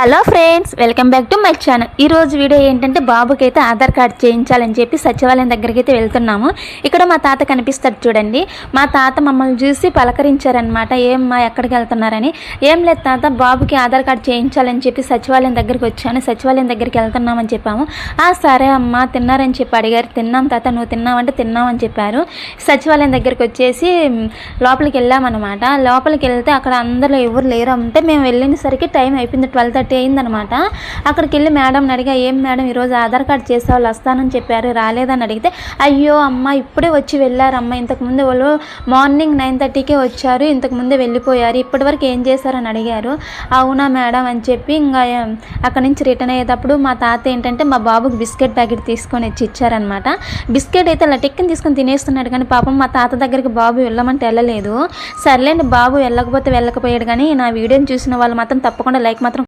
Hello friends, welcome back to my channel. ఈరోజు video ఏంటంటే బాబుకి అయితే ఆధార్ కార్డ్ చేయించాలని చెప్పి సచివాలయం దగ్గరికి అయితే వెళ్తున్నాము. ఇక్కడ మా తాత కనిపిస్తాడు చూడండి. మా తాత మమ్మల్ని చూసి పలకరించారనమాట. ఏమ్మా ఎక్కడికి వెళ్తున్నారని. ఏం లేదు తాత, బాబుకి ఆధార్ కార్డ్ చేయించాలని చెప్పి సచివాలయం దగ్గరికి వచ్చాను, సచివాలయం దగ్గరికి వెళ్తున్నామని చెప్పాము. సరే అమ్మ, తిన్నారని చెప్పి అడిగారు. తిన్నాం తాత, నువ్వు తిన్నావంటే తిన్నామని చెప్పారు. సచివాలయం దగ్గరికి వచ్చేసి లోపలికి వెళ్ళామన్నమాట. లోపలికి వెళ్తే అక్కడ అందరూ ఎవరు లేరు. అంటే మేము వెళ్ళేసరికి టైం అయిపోయింది, 12:30 అయిందనమాట. అక్కడికి వెళ్ళి మేడంని అడిగా, ఏం మేడం ఈరోజు ఆధార్ కార్డ్ చేసే వాళ్ళు వస్తానని చెప్పారు, రాలేదని అడిగితే, అయ్యో అమ్మ ఇప్పుడే వచ్చి వెళ్ళారమ్మ, ఇంతకుముందు వాళ్ళు మార్నింగ్ 9:30కే వచ్చారు, ఇంతకుముందే వెళ్ళిపోయారు, ఇప్పటివరకు ఏం చేశారని అడిగారు. అవునా మేడం అని చెప్పి ఇంకా అక్కడి నుంచి రిటర్న్ అయ్యేటప్పుడు మా తాత ఏంటంటే మా బాబుకి బిస్కెట్ ప్యాకెట్ తీసుకొని వచ్చి ఇచ్చారనమాట. బిస్కెట్ అయితే అలా టిక్కిని తీసుకొని తినేస్తున్నాడు, కానీ పాపం మా తాత దగ్గరికి బాబు వెళ్ళమంటే వెళ్ళలేదు. సర్లేండి, బాబు వెళ్ళకపోతే వెళ్ళకపోయాడు. కానీ నా వీడియోని చూసిన వాళ్ళు మాత్రం తప్పకుండా లైక్ మాత్రం